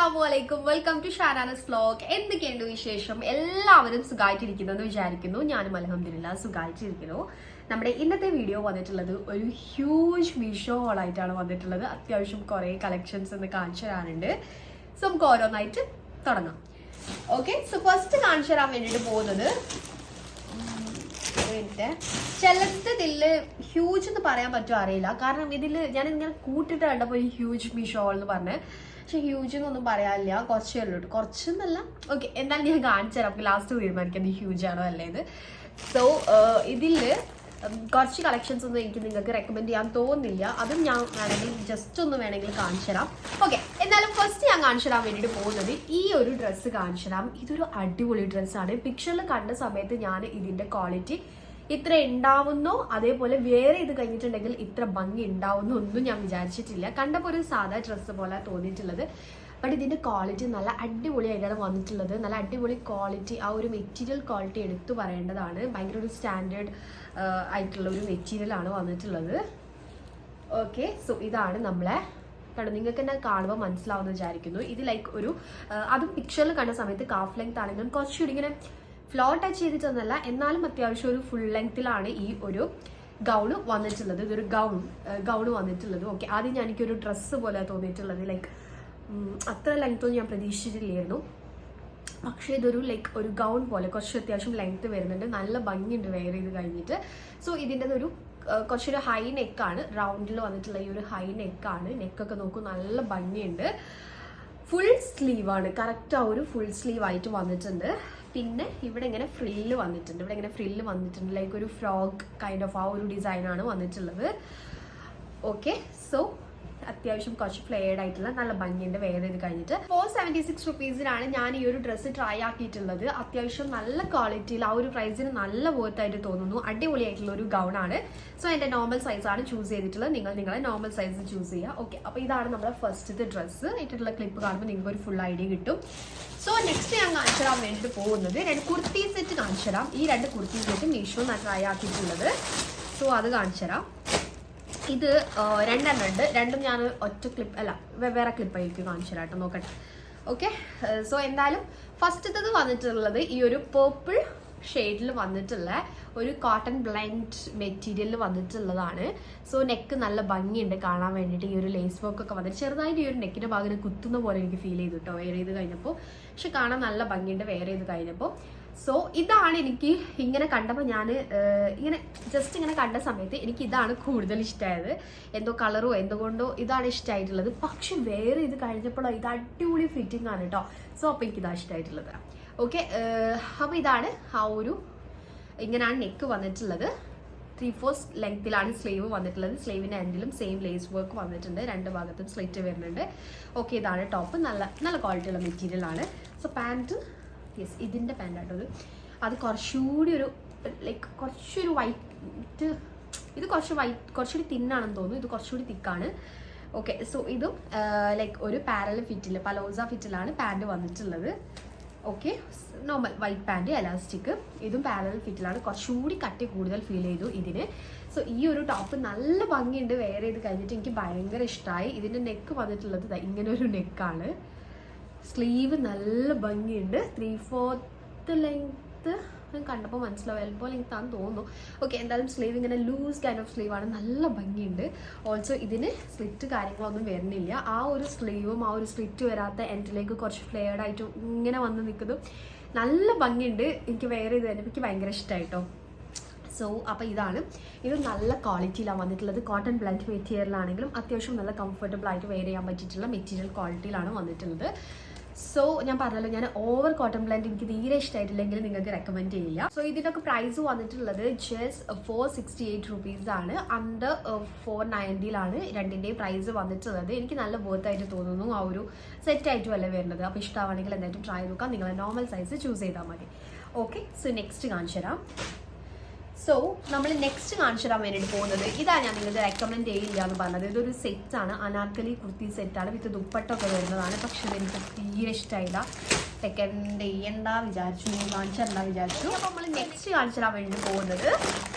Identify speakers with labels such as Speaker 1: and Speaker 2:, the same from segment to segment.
Speaker 1: അസ്സലാമുഅലൈക്കും, welcome to ഷാനാനസ് vlog. എന്തൊക്കെയുണ്ട് വിശേഷം? എല്ലാവരും സുഖമായിട്ടിരിക്കുന്നെന്ന് വിചാരിക്കുന്നു. ഞാനും അൽഹംദുലില്ലാ സുഖമായിട്ടിരിക്കുന്നു. നമ്മുടെ ഇന്നത്തെ വീഡിയോ വന്നിട്ടുള്ളത് ഒരു ഹ്യൂജ് മീഷോ ഹോളായിട്ടാണ് വന്നിട്ടുള്ളത്. അത്യാവശ്യം കുറേ കളക്ഷൻസ് ഒന്ന് കാണിച്ചു തരാനുണ്ട്. സോ നമുക്ക് ഓരോന്നായിട്ട് തുടങ്ങാം. ഓക്കെ, സോ ഫസ്റ്റ് കാണിച്ചു തരാൻ വേണ്ടിയിട്ട് പോകുന്നത് ചിലത് ഇതിൽ ഹ്യൂജ് എന്ന് പറയാൻ പറ്റുമോ അറിയില്ല. കാരണം ഇതിൽ ഞാൻ ഇങ്ങനെ കൂട്ടിട്ട് കണ്ടപ്പോൾ ഈ ഹ്യൂജ് മീഷോ എന്ന് പറഞ്ഞ്, പക്ഷെ ഹ്യൂജ് എന്നൊന്നും പറയാനില്ല, കുറച്ചേ ഉള്ളൂ. കുറച്ചൊന്നല്ല. ഓക്കെ, എന്തായാലും ഞാൻ കാണിച്ചു തരാം. നമുക്ക് ലാസ്റ്റ് തീരുമാനിക്കാം ഇത് ഹ്യൂജ് ആണോ അല്ലേത്. സോ ഇതിൽ കുറച്ച് കളക്ഷൻസ് ഒന്നും എനിക്ക് നിങ്ങൾക്ക് റെക്കമെൻഡ് ചെയ്യാൻ തോന്നുന്നില്ല. അതും ഞാൻ വേണമെങ്കിൽ ജസ്റ്റ് ഒന്ന് വേണമെങ്കിൽ കാണിച്ചു തരാം. ഓക്കെ, എന്നാലും ഫസ്റ്റ് ഞാൻ കാണിച്ചു തരാൻ വേണ്ടിയിട്ട് പോകുന്നത് ഈ ഒരു ഡ്രസ്സ് കാണിച്ചു തരാം. ഇതൊരു അടിപൊളി ഡ്രസ്സാണ്. പിക്ചറിൽ കണ്ട സമയത്ത് ഞാൻ ഇതിൻ്റെ ക്വാളിറ്റി ഇത്ര ഉണ്ടാവുന്നോ അതേപോലെ വേറെ ഇത് കഴിഞ്ഞിട്ടുണ്ടെങ്കിൽ ഇത്ര ഭംഗി ഉണ്ടാവുന്നോ ഒന്നും ഞാൻ വിചാരിച്ചിട്ടില്ല. കണ്ടപ്പോൾ ഒരു സാധാ ഡ്രസ്സ് പോലെ തോന്നിയിട്ടുള്ളത്. ബട്ട് ഇതിൻ്റെ ക്വാളിറ്റി നല്ല അടിപൊളിയായിട്ടാണ് വന്നിട്ടുള്ളത്. നല്ല അടിപൊളി ക്വാളിറ്റി, ആ ഒരു മെറ്റീരിയൽ ക്വാളിറ്റി എടുത്തു പറയേണ്ടതാണ്. ഭയങ്കര ഒരു സ്റ്റാൻഡേർഡ് ആയിട്ടുള്ള ഒരു മെറ്റീരിയലാണ് വന്നിട്ടുള്ളത്. ഓക്കെ, സോ ഇതാണ് നമ്മളെ കാരണം നിങ്ങൾക്ക് തന്നെ കാണുമ്പോൾ മനസ്സിലാവുമെന്ന് വിചാരിക്കുന്നു. ഇത് ലൈക്ക് ഒരു അതും പിക്ചറിൽ കണ്ട സമയത്ത് കാഫ് ലെങ്ത് ആണെങ്കിലും കുറച്ചുകൂടി ഇങ്ങനെ ഫ്ലോ ടച്ച് ചെയ്തിട്ടൊന്നല്ല, എന്നാലും അത്യാവശ്യം ഒരു ഫുൾ ലെങ്ത്തിലാണ് ഈ ഒരു ഗൗണ് വന്നിട്ടുള്ളത്. ഇതൊരു ഗൗണ് വന്നിട്ടുള്ളത്. ഓക്കെ, ആദ്യം എനിക്കൊരു ഡ്രസ്സ് പോലെ തോന്നിയിട്ടുള്ളത്. ലൈക്ക് അത്ര ലെങ്ത്തൊന്നും ഞാൻ പ്രതീക്ഷിച്ചിട്ടില്ലായിരുന്നു. പക്ഷേ ഇതൊരു ലൈക്ക് ഒരു ഗൗൺ പോലെ കുറച്ച് അത്യാവശ്യം ലെങ്ത്ത് വരുന്നുണ്ട്. നല്ല ഭംഗിയുണ്ട് വെയർ ചെയ്ത് കഴിഞ്ഞിട്ട്. സോ ഇതിൻ്റെ ഒരു കുറച്ചൊരു ഹൈ നെക്കാണ്, റൗണ്ടിൽ വന്നിട്ടുള്ള ഈ ഒരു ഹൈ നെക്കാണ്. നെക്കൊക്കെ നോക്കൂ, നല്ല ഭംഗിയുണ്ട്. ഫുൾ സ്ലീവാണ്, കറക്റ്റ് ആ ഒരു ഫുൾ സ്ലീവ് ആയിട്ട് വന്നിട്ടുണ്ട്. പിന്നെ ഇവിടെ ഇങ്ങനെ ഫ്രില്ല് വന്നിട്ടുണ്ട്. ലൈക്ക് ഒരു ഫ്രോക്ക് കൈൻഡ് ഓഫ് ആ ഒരു ഡിസൈനാണ് വന്നിട്ടുള്ളത്. ഓക്കെ, സോ അത്യാവശ്യം കുറച്ച് ഫ്ലെയർഡ് ആയിട്ടുള്ള നല്ല ഭംഗിയുണ്ട് വെയർ ചെയ്ത് കഴിഞ്ഞിട്ട്. 476 റുപ്പീസിനാണ് ഞാൻ ഈ ഒരു ഡ്രസ്സ് ട്രൈ ആക്കിയിട്ടുള്ളത്. അത്യാവശ്യം നല്ല ക്വാളിറ്റിയിൽ, ആ ഒരു പ്രൈസിന് നല്ല വർത്തായിട്ട് തോന്നുന്നു. അടിപൊളിയായിട്ടുള്ള ഒരു ഗൗണാണ്. സോ എൻ്റെ നോർമൽ സൈസാണ് ചൂസ് ചെയ്തിട്ടുള്ളത്. നിങ്ങളെ നോർമൽ സൈസ് ചൂസ് ചെയ്യുക. ഓക്കെ, അപ്പോൾ ഇതാണ് നമ്മുടെ ഫസ്റ്റത്തെ ഡ്രസ്സ്. ആയിട്ടുള്ള ക്ലിപ്പ് കാണുമ്പോൾ നിങ്ങൾക്ക് ഒരു ഫുൾ ഐഡിയ കിട്ടും. സോ നെക്സ്റ്റ് ഞാൻ കാണിച്ചു തരാൻ വേണ്ടിയിട്ട് പോകുന്നത് 2 കുർത്തി സെറ്റ് കാണിച്ചു തരാം. ഈ 2 കുർത്തി സെറ്റ് മീഷോ ഞാൻ ട്രൈ ആക്കിയിട്ടുള്ളത്. സോ അത് കാണിച്ചു തരാം. ഇത് 2 എണ്ണം ഉണ്ട്. രണ്ടും ഞാൻ ഒറ്റ ക്ലിപ്പ് അല്ല വേറെ ക്ലിപ്പായിരിക്കും കാണിച്ചു തരാം കേട്ടോ, നോക്കട്ടെ. ഓക്കെ, സോ എന്തായാലും ഫസ്റ്റത്തത് വന്നിട്ടുള്ളത് ഈ ഒരു പേർപ്പിൾ ഷെയ്ഡിൽ വന്നിട്ടുള്ള ഒരു കോട്ടൺ ബ്ലെൻഡ് മെറ്റീരിയലിൽ വന്നിട്ടുള്ളതാണ്. സോ നെക്ക് നല്ല ഭംഗിയുണ്ട് കാണാൻ വേണ്ടിയിട്ട്. ഈ ഒരു ലേസ് വർക്ക് ഒക്കെ വന്നിട്ട് ചെറുതായിട്ട് ഈ ഒരു നെക്കിൻ്റെ ഭാഗം കുത്തുന്ന പോലെ എനിക്ക് ഫീൽ ചെയ്തു കേട്ടോ വെയർ ചെയ്ത് കഴിഞ്ഞപ്പോൾ. പക്ഷെ കാണാൻ നല്ല ഭംഗിയുണ്ട് വെയർ ചെയ്ത് കഴിഞ്ഞപ്പോൾ. സോ ഇതാണ് എനിക്ക് ഇങ്ങനെ കണ്ടപ്പോൾ ഞാൻ ഇങ്ങനെ ജസ്റ്റ് ഇങ്ങനെ കണ്ട സമയത്ത് എനിക്ക് ഇതാണ് കൂടുതൽ ഇഷ്ടമായത്. എന്തോ കളറോ എന്തുകൊണ്ടോ ഇതാണ് ഇഷ്ടമായിട്ടുള്ളത്. പക്ഷെ വേറെ ഇത് കഴിഞ്ഞപ്പോഴോ ഇത് അടിപൊളി ഫിറ്റിംഗ് ആണ് കേട്ടോ. സോ അപ്പോൾ എനിക്കിതാണ് ഇഷ്ടമായിട്ടുള്ളത്. ഓക്കെ, അപ്പോൾ ഇതാണ് ആ ഒരു ഇങ്ങനെയാണ് നെക്ക് വന്നിട്ടുള്ളത്. 3/4 ലെങ്ത്തിലാണ് സ്ലീവ് വന്നിട്ടുള്ളത്. സ്ലീവിൻ്റെ എൻഡിലും സെയിം ലേസ് വർക്ക് വന്നിട്ടുണ്ട്. 2 ഭാഗത്തും സ്ലിറ്റ് വരുന്നുണ്ട്. ഓക്കെ, ഇതാണ് ടോപ്പ്. നല്ല ക്വാളിറ്റിയുള്ള മെറ്റീരിയലാണ്. സോ പാൻറ്റ്, യെസ് ഇതിൻ്റെ പാൻറ്റാട്ടോ അത് കുറച്ചുകൂടി ഒരു ലൈക്ക് കുറച്ചൊരു വൈറ്റ്, ഇത് കുറച്ചുകൂടി തിന്നാണെന്ന് തോന്നുന്നു. ഇത് കുറച്ചുകൂടി തിക്കാണ്. ഓക്കെ, സോ ഇതും ലൈക്ക് ഒരു പാരൽ ഫിറ്റിൽ പലോസ ഫിറ്റിലാണ് പാൻറ്റ് വന്നിട്ടുള്ളത്. Okay, normal white pant elastic. ഇതും പാരൽ ഫിറ്റിലാണ്. കുറച്ചുകൂടി കട്ടി കൂടുതൽ ഫീൽ ചെയ്തു ഇതിന്. സോ ഈ ഒരു ടോപ്പ് നല്ല ഭംഗിയുണ്ട് വെയർ ചെയ്ത് കഴിഞ്ഞിട്ട്. എനിക്ക് ഭയങ്കര ഇഷ്ടമായി. ഇതിൻ്റെ നെക്ക് വന്നിട്ടുള്ളത് ഇങ്ങനെ ഒരു നെക്കാണ്. സ്ലീവ് നല്ല ഭംഗിയുണ്ട്. 3/4 ലെങ്ത്ത് കണ്ടപ്പോൾ മനസ്സിലാവും. എൽബോ ലെങ്ത് ആണെന്ന് തോന്നുന്നു. ഓക്കെ, എന്തായാലും സ്ലീവ് ഇങ്ങനെ ലൂസ് കൈൻഡ് ഓഫ് സ്ലീവാണ്. നല്ല ഭംഗിയുണ്ട്. ഓൾസോ ഇതിന് സ്ലിറ്റ് കാര്യങ്ങളൊന്നും വരുന്നില്ല. ആ ഒരു സ്ലീവും ആ ഒരു സ്ലിറ്റ് വരാത്ത എൻഡിലേക്ക് കുറച്ച് ഫ്ലെയർഡ് ആയിട്ട് ഇങ്ങനെ വന്ന് നിൽക്കുന്നു. നല്ല ഭംഗിയുണ്ട്. എനിക്ക് വെയർ ചെയ്ത് തന്നെ എനിക്ക് ഭയങ്കര ഇഷ്ടമായിട്ടോ. സോ അപ്പോൾ ഇത് നല്ല ക്വാളിറ്റിയിലാണ് വന്നിട്ടുള്ളത്. കോട്ടൺ ബ്ലെൻഡ് മെറ്റീരിയലാണെങ്കിലും അത്യാവശ്യം നല്ല കംഫർട്ടബിൾ ആയിട്ട് വെയർ ചെയ്യാൻ പറ്റിയിട്ടുള്ള മെറ്റീരിയൽ ക്വാളിറ്റിയിലാണ് വന്നിട്ടുള്ളത്. സോ ഞാൻ പറഞ്ഞല്ലോ, ഞാൻ ഓവർ കോട്ടൺ ബ്ലെൻഡ് എനിക്ക് തീരെ ഇഷ്ടമായിട്ടില്ലെങ്കിൽ നിങ്ങൾക്ക് റെക്കമെൻഡ് ചെയ്യില്ല. സോ ഇതിനൊക്കെ പ്രൈസ് വന്നിട്ടുള്ളത് ജസ്റ്റ് 468 റുപ്പീസാണ്. അണ്ടർ 490ലാണ് രണ്ടിൻ്റെയും പ്രൈസ് വന്നിട്ടുള്ളത്. എനിക്ക് നല്ല വർത്തായിട്ട് തോന്നുന്നു. ആ ഒരു സെറ്റായിട്ടും അല്ലേ വരുന്നത്. അപ്പോൾ ഇഷ്ടമാണെങ്കിൽ എന്തായിട്ടും ട്രൈ നോക്കാം. നിങ്ങളെ നോർമൽ സൈസ് ചൂസ് ചെയ്താൽ മതി. ഓക്കെ, സോ നെക്സ്റ്റ് കാണിച്ചു തരാം. സോ നമ്മൾ നെക്സ്റ്റ് കാണിച്ചു തരാൻ വേണ്ടിയിട്ട് പോകുന്നത് ഇതാണ്. ഞാൻ നിങ്ങൾക്ക് റെക്കമെൻഡ് ചെയ്യില്ല എന്ന് പറഞ്ഞത്. ഇതൊരു സെറ്റാണ്, അനാർക്കലി കുർത്തി സെറ്റാണ്. വിത്ത് ദുപ്പട്ടൊക്കെ വരുന്നതാണ്. പക്ഷെ എനിക്ക് തീരെ ഇഷ്ടമായില്ല. റെക്കമെൻഡ് ചെയ്യണ്ട വിചാരിച്ചു, കാണിച്ചിട്ടുണ്ടാ വിചാരിച്ചു. അപ്പോൾ നമ്മൾ നെക്സ്റ്റ് കാണിച്ചു തരാൻ വേണ്ടിയിട്ട് പോകുന്നത്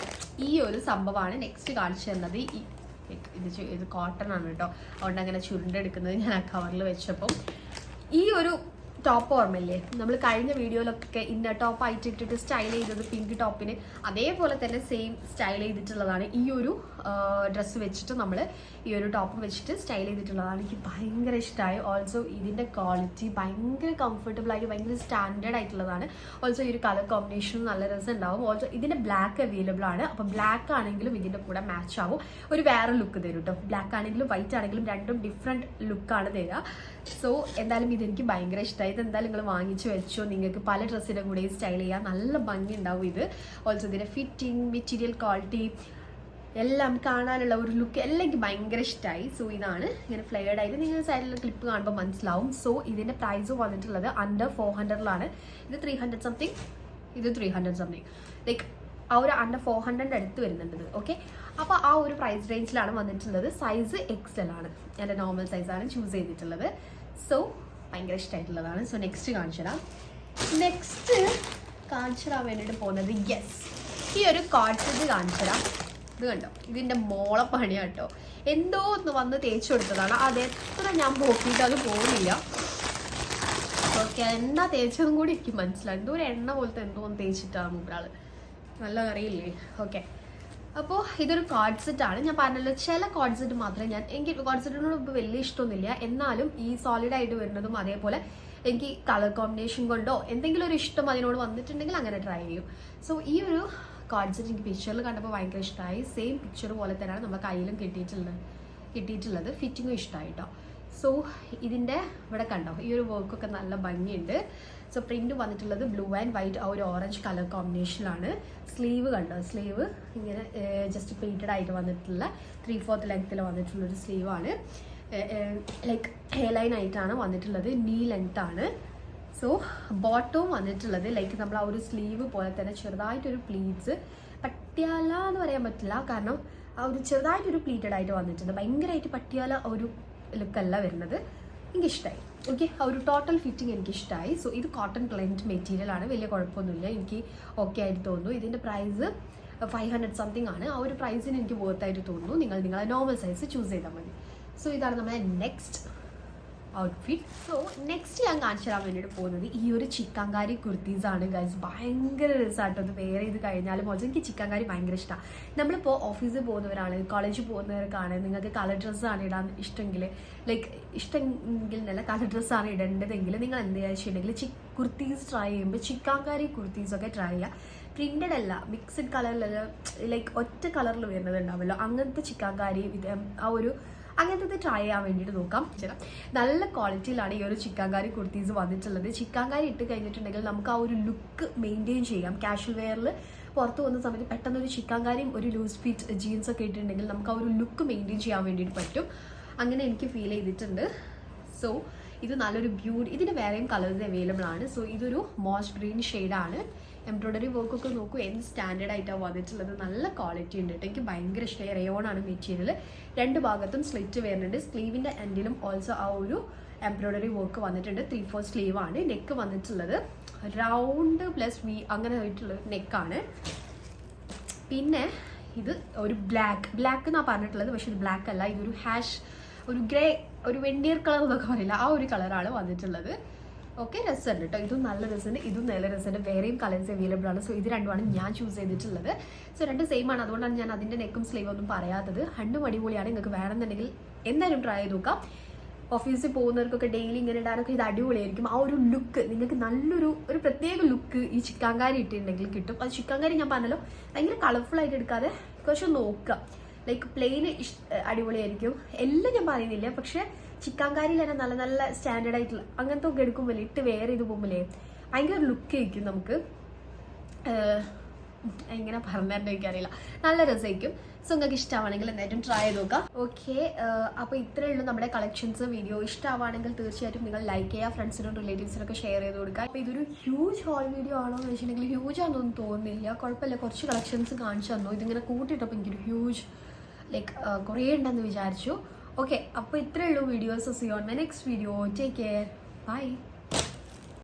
Speaker 1: ഈ ഒരു സംഭവമാണ്. നെക്സ്റ്റ് കാണിച്ചു തരുന്നത് ഇത് കോട്ടൺ ആണ് കേട്ടോ. അതുകൊണ്ട് അങ്ങനെ ചുരുണ്ടെടുക്കുന്നത് ഞാൻ ആ കവറിൽ വെച്ചപ്പം ഈ ഒരു ടോപ്പ് ഓർമ്മയില്ലേ, നമ്മൾ കഴിഞ്ഞ വീഡിയോയിലൊക്കെ ഇന്നർ ടോപ്പ് ആയിട്ട് ഇട്ടിട്ട് സ്റ്റൈൽ ചെയ്തത് പിങ്ക് ടോപ്പിന്, അതേപോലെ തന്നെ സെയിം സ്റ്റൈൽ ചെയ്തിട്ടുള്ളതാണ് ഈ ഒരു ഡ്രസ്സ് വെച്ചിട്ട്. നമ്മൾ ഈ ഒരു ടോപ്പ് വെച്ചിട്ട് സ്റ്റൈൽ ചെയ്തിട്ടുള്ളതാണ്. എനിക്ക് ഭയങ്കര ഇഷ്ടമായി. ഓൾസോ ഇതിൻ്റെ ക്വാളിറ്റി ഭയങ്കര കംഫർട്ടബിൾ ആയിട്ട് ഭയങ്കര സ്റ്റാൻഡേർഡ് ആയിട്ടുള്ളതാണ്. ഓൾസോ ഈ ഒരു കളർ കോമ്പിനേഷനും നല്ല രസം ഉണ്ടാവും. ഓൾസോ ഇതിൻ്റെ ബ്ലാക്ക് അവൈലബിൾ ആണ്. അപ്പോൾ ബ്ലാക്ക് ആണെങ്കിലും ഇതിൻ്റെ കൂടെ മാച്ച് ആവും, ഒരു വേറെ ലുക്ക് തരും കേട്ടോ. ബ്ലാക്ക് ആണെങ്കിലും വൈറ്റ് ആണെങ്കിലും രണ്ടും ഡിഫറെൻറ്റ് ലുക്കാണ് തരിക. സോ എന്തായാലും ഇതെനിക്ക് ഭയങ്കര ഇഷ്ടമായി. ഇതെന്തായാലും നിങ്ങൾ വാങ്ങിച്ചു വെച്ചോ. നിങ്ങൾക്ക് പല ഡ്രസ്സിൻ്റെ കൂടെ സ്റ്റൈൽ ചെയ്യാം, നല്ല ഭംഗി ഉണ്ടാവും ഇത്. ഓൾസോ ഇതിൻ്റെ ഫിറ്റിംഗ്, മെറ്റീരിയൽ ക്വാളിറ്റി എല്ലാം കാണാനുള്ള ഒരു ലുക്ക് എല്ലാം എനിക്ക് ഭയങ്കര ഇഷ്ടമായി. സോ ഇതാണ് ഇങ്ങനെ ഫ്ലെയർഡ് ആയിട്ട് നിങ്ങൾ സൈഡിലുള്ള ക്ലിപ്പ് കാണുമ്പോൾ മനസ്സിലാവും. സോ ഇതിൻ്റെ പ്രൈസ് വന്നിട്ടുള്ളത് അണ്ടർ 400 ഇത് 300 സംതിങ്, ഇത് 300 സംതിങ്, ലൈക്ക് ആ ഒരു അണ്ടർ 400 അടുത്ത് വരുന്നുണ്ട്. ഓക്കെ, അപ്പോൾ ആ ഒരു പ്രൈസ് റേഞ്ചിലാണ് വന്നിട്ടുള്ളത്. സൈസ് XL ആണ്, എൻ്റെ നോർമൽ സൈസാണ് ചൂസ് ചെയ്തിട്ടുള്ളത്. സോ ഭയങ്കര ഇഷ്ടമായിട്ടുള്ളതാണ്. സോ നെക്സ്റ്റ് കാണിച്ചു തരാം. നെക്സ്റ്റ് കാണിച്ചു തരാൻ വേണ്ടിയിട്ട് പോകുന്നത് ഈ ഒരു കോഡ് സെറ്റ് കാണിച്ചു തരാം. ഇത് കണ്ടോ, ഇതിൻ്റെ മോളെ പണിയാണ് കേട്ടോ. എന്തോ ഒന്ന് വന്ന് തേച്ച് കൊടുത്തതാണ്. അത് എത്ര ഞാൻ പോക്കിയിട്ട് അത് പോകുന്നില്ല. ഓക്കെ, എണ്ണ തേച്ചതും കൂടി എനിക്ക് മനസ്സിലായി. എന്തോ ഒരു എണ്ണ പോലത്തെ എന്തോ ഒന്ന് തേച്ചിട്ടാണ് മൂപ്പരാള്, നല്ല അറിയില്ലേ. ഓക്കെ, അപ്പോൾ ഇതൊരു കോഡ് സെറ്റാണ്. ഞാൻ പറഞ്ഞല്ലോ ചില കോഡ് സെറ്റ് മാത്രമേ എനിക്ക് കോഡ് സെറ്റിനോട് ഇപ്പോൾ വലിയ ഇഷ്ടമൊന്നുമില്ല. എന്നാലും ഈ സോളിഡായിട്ട് വരുന്നതും അതേപോലെ എനിക്ക് കളർ കോമ്പിനേഷൻ കൊണ്ടോ എന്തെങ്കിലും ഒരു ഇഷ്ടം അതിനോട് വന്നിട്ടുണ്ടെങ്കിൽ അങ്ങനെ ട്രൈ ചെയ്യും. സോ ഈ ഒരു കോഡ് സെറ്റ് എനിക്ക് പിക്ചറിൽ കണ്ടപ്പോൾ ഭയങ്കര ഇഷ്ടമായി. സെയിം പിക്ചർ പോലെ തന്നെയാണ് നമ്മുടെ കയ്യിലും കിട്ടിയിട്ടുള്ളത്. ഫിറ്റിങ്ങും ഇഷ്ടമായി കേട്ടോ. സോ ഇതിൻ്റെ ഇവിടെ കണ്ടോ, ഈ ഒരു വർക്കൊക്കെ നല്ല ഭംഗിയുണ്ട്. സോ പ്രിന്റ് വന്നിട്ടുള്ളത് ബ്ലൂ ആൻഡ് വൈറ്റ്, ആ ഒരു ഓറഞ്ച് കളർ കോമ്പിനേഷനിലാണ്. സ്ലീവ് കണ്ടോ, സ്ലീവ് ഇങ്ങനെ ജസ്റ്റ് പ്ലീറ്റഡ് ആയിട്ട് വന്നിട്ടുള്ള 3/4 ലെങ്ത്തിൽ വന്നിട്ടുള്ളൊരു സ്ലീവാണ്. ലൈക്ക് ഹെയർ ലൈൻ ആയിട്ടാണ് വന്നിട്ടുള്ളത്, നീ ലെങ്ത് ആണ്. സോ ബോട്ടവും വന്നിട്ടുള്ളത് ലൈക്ക് നമ്മൾ ആ ഒരു സ്ലീവ് പോലെ തന്നെ ചെറുതായിട്ടൊരു പ്ലീറ്റ്സ്, പട്ടിയാല എന്ന് പറയാൻ പറ്റില്ല, കാരണം ആ ഒരു ചെറുതായിട്ടൊരു പ്ലീറ്റഡ് ആയിട്ട് വന്നിട്ടുണ്ട്. ഭയങ്കരമായിട്ട് പട്ടിയാല ഒരു ലുക്കല്ല വരുന്നത്. എനിക്കിഷ്ടമായി. ഓക്കെ, ആ ഒരു ടോട്ടൽ ഫിറ്റിംഗ് എനിക്കിഷ്ടമായി. സോ ഇത് കോട്ടൺ ക്ലെൻറ്റ് മെറ്റീരിയൽ ആണ്, വലിയ കുഴപ്പമൊന്നുമില്ല, എനിക്ക് ഓക്കെ ആയിട്ട് തോന്നുന്നു. ഇതിൻ്റെ പ്രൈസ് 500 സംതിങ് ആണ്. ആ ഒരു പ്രൈസിന് എനിക്ക് വർത്തായിട്ട് തോന്നുന്നു. നിങ്ങളെ നോർമൽ സൈസ് ചൂസ് ചെയ്താൽ മതി. സോ ഇതാണ് നമ്മുടെ നെക്സ്റ്റ് ഔട്ട്ഫിറ്റ്. സോ നെക്സ്റ്റ് ഞാൻ കാണിച്ചു തരാൻ വേണ്ടിയിട്ട് പോകുന്നത് ഈ ഒരു ചിക്കൻകാരി കുർത്തീസാണ് ഗൈസ്. ഭയങ്കര രസമായിട്ടോ അത് വെയർ ചെയ്ത് കഴിഞ്ഞാലും. ഓൾസോ എനിക്ക് ചിക്കൻകാരി ഭയങ്കര ഇഷ്ടമാണ്. നമ്മളിപ്പോൾ ഓഫീസിൽ പോകുന്നവരാണ്, കോളേജിൽ പോകുന്നവർക്കാണ്, നിങ്ങൾക്ക് കളർ ഡ്രസ്സാണ് ഇടാൻ ഇഷ്ടമെങ്കിൽ, ലൈക്ക് ഇഷ്ടമെങ്കിൽ നല്ല കളർ ഡ്രസ്സാണ് ഇടേണ്ടതെങ്കിൽ നിങ്ങൾ എന്ത് വെച്ചിട്ടുണ്ടെങ്കിൽ കുർത്തീസ് ട്രൈ ചെയ്യുമ്പോൾ ചിക്കൻകാരി കുർത്തീസൊക്കെ ട്രൈ ചെയ്യുക. പ്രിന്റഡ് അല്ല, മിക്സഡ് കളറിലല്ല, ലൈക്ക് ഒറ്റ കളറിൽ വരുന്നത് ഉണ്ടാവുമല്ലോ, അങ്ങനത്തെ ചിക്കൻകാരി ആ ഒരു അങ്ങനത്തെ ട്രൈ ചെയ്യാൻ വേണ്ടിയിട്ട് നോക്കാം. നല്ല ക്വാളിറ്റിയിലാണ് ഈ ഒരു ചിക്കൻകാരി കുർത്തീസ് വന്നിട്ടുള്ളത്. ചിക്കൻകാരി ഇട്ട് കഴിഞ്ഞിട്ടുണ്ടെങ്കിൽ നമുക്ക് ആ ഒരു ലുക്ക് മെയിൻറ്റെയിൻ ചെയ്യാം. കാഷ്വൽ വെയറിൽ പുറത്ത് പോകുന്ന സമയത്ത് പെട്ടെന്ന് ഒരു ചിക്കൻകാരിയും ഒരു ലൂസ് ഫിറ്റ് ജീൻസൊക്കെ ഇട്ടിട്ടുണ്ടെങ്കിൽ നമുക്ക് ആ ഒരു ലുക്ക് മെയിൻറ്റെയിൻ ചെയ്യാൻ വേണ്ടിയിട്ട് പറ്റും. അങ്ങനെ എനിക്ക് ഫീൽ ചെയ്തിട്ടുണ്ട്. സോ ഇത് നല്ലൊരു ബ്യൂട്ടി. ഇതിന് വേറെയും കളേഴ്സ് അവൈലബിൾ ആണ്. സോ ഇതൊരു മോസ് ഗ്രീൻ ഷെയ്ഡാണ്. എംബ്രോയ്ഡറി വർക്കൊക്കെ നോക്കൂ, എന്ത് സ്റ്റാൻഡേർഡ് ആയിട്ടാണ് വന്നിട്ടുള്ളത്. നല്ല ക്വാളിറ്റി ഉണ്ട് കേട്ടോ, എനിക്ക് ഭയങ്കര ഇഷ്ടമായി. റയോണാണ് മെറ്റീരിയൽ, രണ്ട് ഭാഗത്തും സ്ലിറ്റ് വരുന്നുണ്ട്. സ്ലീവിൻ്റെ എൻഡിലും ഓൾസോ ആ ഒരു എംബ്രോയ്ഡറി വർക്ക് വന്നിട്ടുണ്ട്. 3/4 സ്ലീവാണ്. നെക്ക് വന്നിട്ടുള്ളത് റൗണ്ട് പ്ലസ് വി അങ്ങനെ ആയിട്ടുള്ള നെക്കാണ്. പിന്നെ ഇത് ഒരു ബ്ലാക്ക് എന്നാണ് പറഞ്ഞിട്ടുള്ളത്, പക്ഷെ ഇത് ബ്ലാക്ക് അല്ല, ഇതൊരു ഒരു ഗ്രേ, ഒരു വെണ്ടിയർ കളർ എന്നൊക്കെ പറയില്ല, ആ ഒരു കളറാണ് വന്നിട്ടുള്ളത്. ഓക്കെ, രസമുണ്ട് കേട്ടോ, ഇതും നല്ല രസമുണ്ട്, ഇതും നല്ല രസമുണ്ട്. വേറെയും കളേഴ്സ് അവൈലബിൾ ആണ്. സോ ഇത് രണ്ടുമാണ് ഞാൻ ചൂസ് ചെയ്തിട്ടുള്ളത്. സോ രണ്ട് സെയിം ആണ്, അതുകൊണ്ടാണ് ഞാൻ അതിൻ്റെ നെക്കും സ്ലീവ് ഒന്നും പറയാത്തത്. രണ്ടും അടിപൊളിയാണ്. നിങ്ങൾക്ക് വേണമെന്നുണ്ടെങ്കിൽ എന്തായാലും ട്രൈ ചെയ്ത് നോക്കാം. ഓഫീസിൽ പോകുന്നവർക്കൊക്കെ ഡെയിലി ഇങ്ങനെ ഇടാനൊക്കെ ഇത് അടിപൊളിയായിരിക്കും. ആ ഒരു ലുക്ക് നിങ്ങൾക്ക് നല്ലൊരു പ്രത്യേക ലുക്ക് ഈ ചിക്കൻകാരി ഇട്ടിട്ടുണ്ടെങ്കിൽ കിട്ടും. അത് ചിക്കൻകാരി ഞാൻ പറഞ്ഞല്ലോ ഭയങ്കര കളർഫുൾ ആയിട്ട് എടുക്കാതെ കുറച്ച് നോക്കുക, ലൈക്ക് പ്ലെയിൻ അടിപൊളിയായിരിക്കും. എല്ലാം ഞാൻ പറയുന്നില്ല, പക്ഷെ ചിക്കൻകാരിയിൽ തന്നെ നല്ല നല്ല സ്റ്റാൻഡേർഡ് ആയിട്ടുള്ള അങ്ങനത്തെ ഒക്കെ എടുക്കുമ്പോൾ ഇട്ട് വെയർ ചെയ്ത് പോകുമ്പോഴേ ഭയങ്കര ലുക്ക് ആയിരിക്കും. നമുക്ക് എങ്ങനെ പറഞ്ഞിട്ട് എനിക്കറിയില്ല, നല്ല രസമായിരിക്കും. സോ നിങ്ങൾക്ക് ഇഷ്ടമാണെങ്കിൽ എന്തായാലും ട്രൈ ചെയ്ത് നോക്കാം. ഓക്കെ, അപ്പോൾ ഇത്രയേ ഉള്ളൂ നമ്മുടെ കളക്ഷൻസ്. വീഡിയോ ഇഷ്ടമാണെങ്കിൽ തീർച്ചയായിട്ടും നിങ്ങൾ ലൈക്ക് ചെയ്യുക, ഫ്രണ്ട്സിനും റിലേറ്റീവ്സിനൊക്കെ ഷെയർ ചെയ്ത് കൊടുക്കുക. അപ്പോൾ ഇതൊരു ഹ്യൂജ് ഹോൾ വീഡിയോ ആണോ എന്ന് വെച്ചിട്ടുണ്ടെങ്കിൽ ഹ്യൂജ് ആണെന്നൊന്നും തോന്നുന്നില്ല, കുഴപ്പമില്ല. കുറച്ച് കളക്ഷൻസ് കാണിച്ചു തന്നു. ഇതിങ്ങനെ കൂട്ടിയിട്ടപ്പോൾ എനിക്കൊരു ഹ്യൂജ് ലൈക്ക് കുറേ ഉണ്ടെന്ന് വിചാരിച്ചു. ഓക്കെ, അപ്പോൾ ഇത്രയേ ഉള്ളൂ videos. See on my next video. Take care, by.